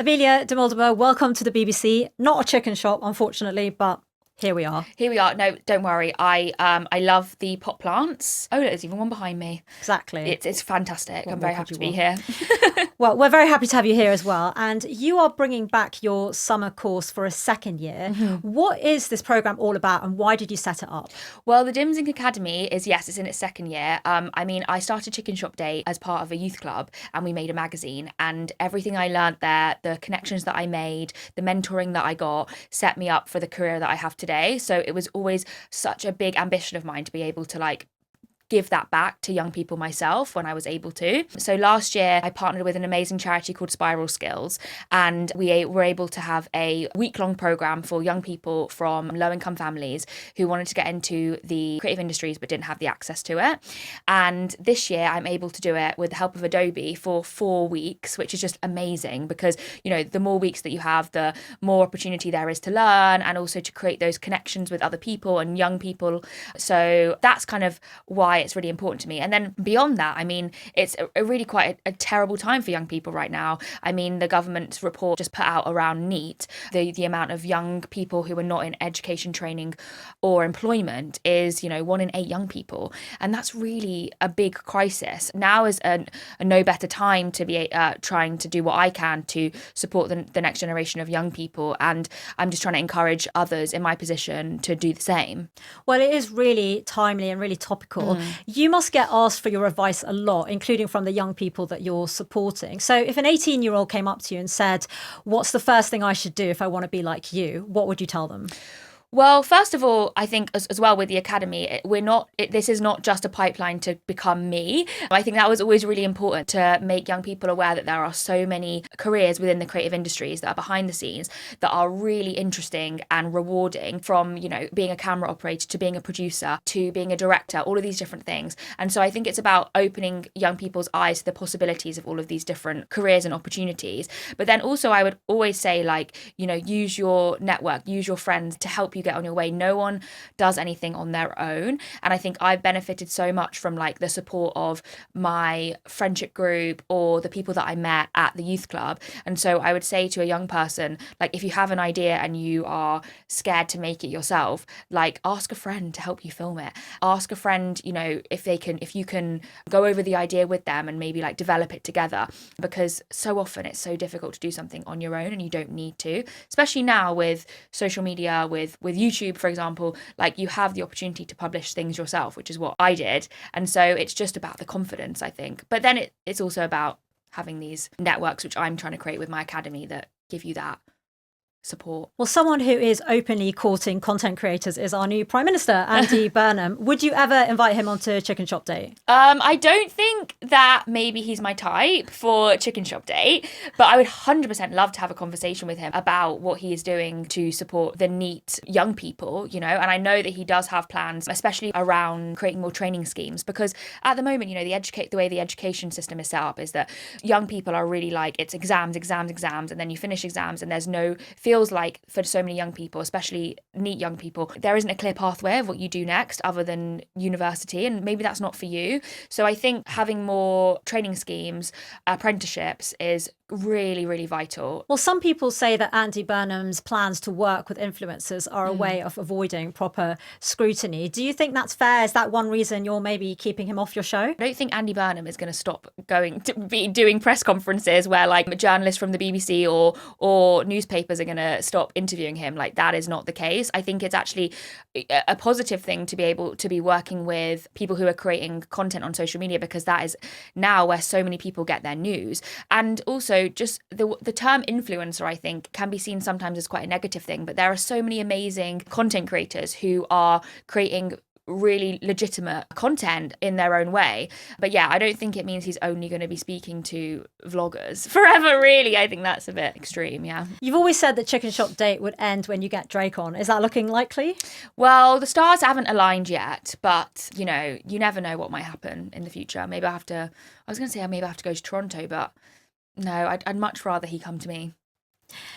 Amelia Dimoldenberg, welcome to the BBC. Not a chicken shop, unfortunately, but here we are. Here we are. No, don't worry. I love the pot plants. Oh, look, there's even one behind me. Exactly. It's fantastic. What I'm more very could happy you to be want? here. Well, we're very happy to have you here as well. And you are bringing back your summer course for a second year. What is this program all about and why did you set it up? Well, the Dimz Inc Academy is, yes, it's in its second year. I started Chicken Shop Day as part of a youth club and we made a magazine, and everything I learned there, the connections that I made, the mentoring that I got set me up for the career that I have today. So it was always such a big ambition of mine to be able to give that back to young people myself when I was able to. So last year, I partnered with an amazing charity called Spiral Skills, and we were able to have a week-long program for young people from low-income families who wanted to get into the creative industries but didn't have the access to it. And this year, I'm able to do it with the help of Adobe for 4 weeks, which is just amazing because, the more weeks that you have, the more opportunity there is to learn and also to create those connections with other people and young people. So that's kind of why it's really important to me. And then beyond that, it's a really quite a terrible time for young people right now. The government's report just put out around NEET, the amount of young people who are not in education, training or employment is, 1 in 8 young people. And that's really a big crisis. Now is a no better time to be trying to do what I can to support the next generation of young people. And I'm just trying to encourage others in my position to do the same. Well, it is really timely and really topical. You must get asked for your advice a lot, including from the young people that you're supporting. So if an 18-year-old came up to you and said, what's the first thing I should do if I want to be like you? What would you tell them? Well, first of all, I think as well with the academy, this is not just a pipeline to become me. I think that was always really important to make young people aware that there are so many careers within the creative industries that are behind the scenes that are really interesting and rewarding, from, being a camera operator to being a producer to being a director, all of these different things. And so I think it's about opening young people's eyes to the possibilities of all of these different careers and opportunities. But then also I would always say, use your network, use your friends to help you get on your way. No one does anything on their own, and I think I've benefited so much from the support of my friendship group or the people that I met at the youth club. And so I would say to a young person, if you have an idea and you are scared to make it yourself, ask a friend to help you film it. Ask a friend, if you can go over the idea with them and maybe develop it together, because so often it's so difficult to do something on your own and you don't need to, especially now with social media, with YouTube, for example. You have the opportunity to publish things yourself, which is what I did. And so it's just about the confidence, I think. But then it's also about having these networks, which I'm trying to create with my academy, that give you that support. Well, someone who is openly courting content creators is our new Prime Minister, Andy Burnham. Would you ever invite him onto Chicken Shop Day? I don't think that maybe he's my type for Chicken Shop Day, but I would 100% love to have a conversation with him about what he is doing to support the NEET young people, and I know that he does have plans, especially around creating more training schemes, because at the moment, the way the education system is set up is that young people are really it's exams, exams, exams, and then you finish exams and there's no, feels like for so many young people, especially NEET young people, there isn't a clear pathway of what you do next other than university, and maybe that's not for you. So I think having more training schemes, apprenticeships is really, really vital. Well, some people say that Andy Burnham's plans to work with influencers are a way of avoiding proper scrutiny. Do you think that's fair? Is that one reason you're maybe keeping him off your show? I don't think Andy Burnham is going to stop going to be doing press conferences where journalists from the BBC or newspapers are going to stop interviewing him. That is not the case. I think it's actually a positive thing to be able to be working with people who are creating content on social media, because that is now where so many people get their news. And also just the term influencer, I think, can be seen sometimes as quite a negative thing, but there are so many amazing content creators who are creating really legitimate content in their own way. But yeah, I don't think it means he's only going to be speaking to vloggers forever, really. I think that's a bit extreme, yeah. You've always said that Chicken Shop Date would end when you get Drake on. Is that looking likely? Well, the stars haven't aligned yet, but you never know what might happen in the future. Maybe I was going to say maybe I have to go to Toronto, but no, I'd much rather he come to me.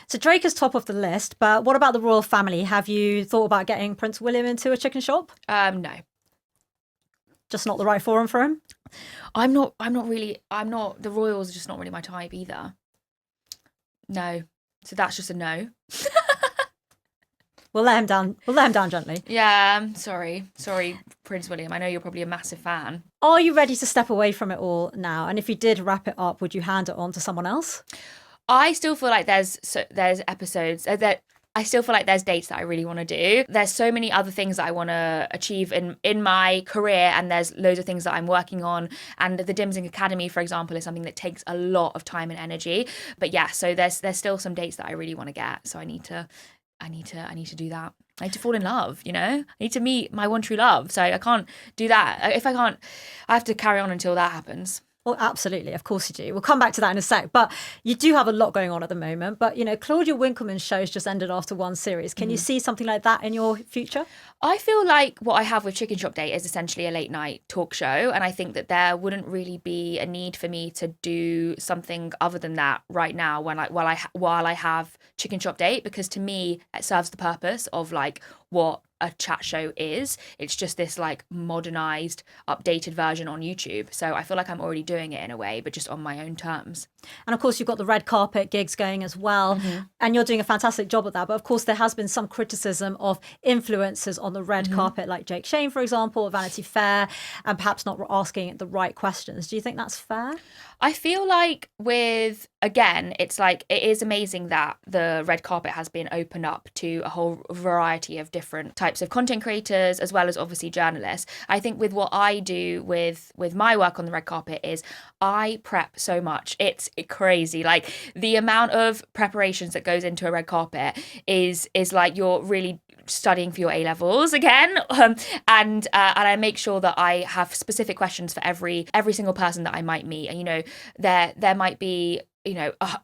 So Drake is top of the list, but what about the royal family? Have you thought about getting Prince William into a chicken shop? No. Just not the right forum for him? I'm not the royals are just not really my type either. No. So that's just a no. We'll let him down. We'll let him down gently. Yeah, sorry, Prince William. I know you're probably a massive fan. Are you ready to step away from it all now? And if you did wrap it up, would you hand it on to someone else? I still feel like there's episodes that I still feel like there's dates that I really want to do. There's so many other things that I want to achieve in my career, and there's loads of things that I'm working on. And the Dimz Inc Academy, for example, is something that takes a lot of time and energy. But yeah, so there's still some dates that I really want to get. So I need to do that. I need to fall in love, you know? I need to meet my one true love. So I can't do that. If I can't, I have to carry on until that happens. Well, absolutely. Of course you do. We'll come back to that in a sec. But you do have a lot going on at the moment. But, you know, Claudia Winkleman's show's just ended after one series. Can you see something like that in your future? I feel like what I have with Chicken Shop Date is essentially a late night talk show. And I think that there wouldn't really be a need for me to do something other than that right now while I have Chicken Shop Date, because to me, it serves the purpose of like what a chat show is. It's just this like modernized, updated version on YouTube. So I feel like I'm already doing it in a way, but just on my own terms. And of course, you've got the red carpet gigs going as well. And you're doing a fantastic job at that. But of course, there has been some criticism of influencers on the red carpet, like Jake Shane, for example, or Vanity Fair, and perhaps not asking the right questions. Do you think that's fair? I feel like again, it's like it is amazing that the red carpet has been opened up to a whole variety of different types of content creators, as well as obviously journalists. I think with what I do with my work on the red carpet is I prep so much. It's crazy. Like the amount of preparations that goes into a red carpet is like you're really studying for your A levels again, and I make sure that I have specific questions for every single person that I might meet. And you know, there might be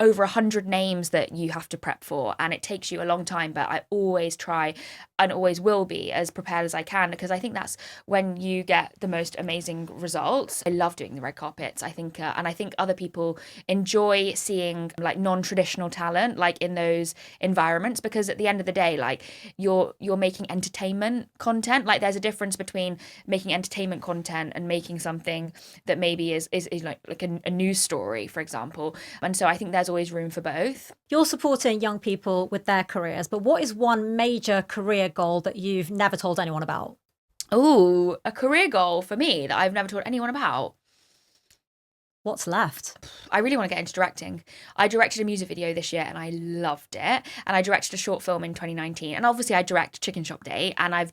over 100 names that you have to prep for, and it takes you a long time, but I always try and always will be as prepared as I can, because I think that's when you get the most amazing results. I love doing the red carpets. I think and I think other people enjoy seeing like non-traditional talent like in those environments, because at the end of the day, like you're making entertainment content. Like there's a difference between making entertainment content and making something that maybe is like a news story, for example. And so I think there's always room for both. You're supporting young people with their careers, but what is one major career goal that you've never told anyone about? Oh, a career goal for me that I've never told anyone about. What's left? I really want to get into directing. I directed a music video this year and I loved it. And I directed a short film in 2019. And obviously I direct Chicken Shop Day, and I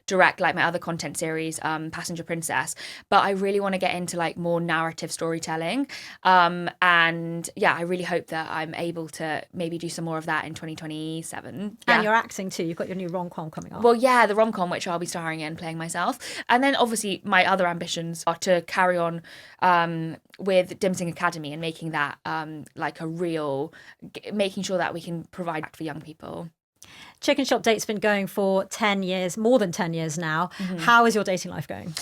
direct like my other content series, Passenger Princess. But I really want to get into like more narrative storytelling. And yeah, I really hope that I'm able to maybe do some more of that in 2027. Yeah. And you're acting too. You've got your new rom-com coming up. Well, yeah, the rom-com, which I'll be starring in, playing myself. And then obviously my other ambitions are to carry on with Dimz Inc Academy and making that like a real, making sure that we can provide for young people. Chicken Shop Date's been going for 10 years, more than 10 years now. How is your dating life going?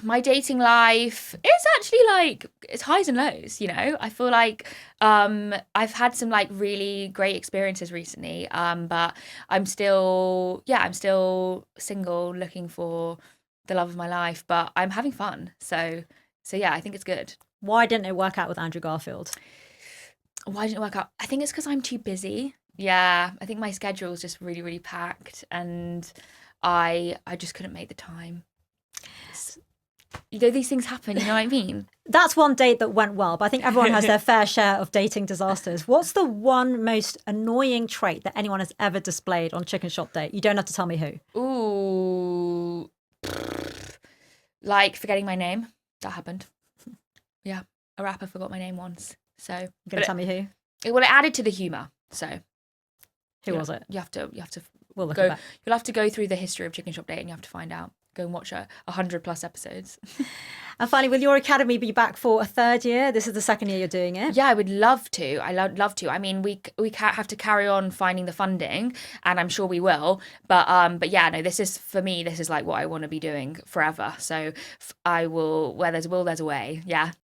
My dating life is actually like, it's highs and lows, you know. I feel like I've had some like really great experiences recently, but I'm still single, looking for the love of my life, but I'm having fun. So yeah, I think it's good. Why didn't it work out with Andrew Garfield? Why didn't it work out? I think it's because I'm too busy. Yeah, I think my schedule is just really, really packed, and I just couldn't make the time. You know, these things happen, you know what I mean? That's one date that went well, but I think everyone has their fair share of dating disasters. What's the one most annoying trait that anyone has ever displayed on Chicken Shop Date? You don't have to tell me who. Ooh, like forgetting my name. That happened. Yeah, a rapper forgot my name once. So You're going to tell me who? It added to the humour. So who was it? You have to We'll look go. at that. You'll have to go through the history of Chicken Shop Date, and you have to find out. Go and watch 100+ episodes. And finally, will your academy be back for a third year? This is the second year you're doing it. Yeah, I would love to. Love to. I mean, we have to carry on finding the funding, and I'm sure we will. But yeah, no, this is, for me, this is like what I want to be doing forever. So I will. Where there's a will, there's a way. Yeah.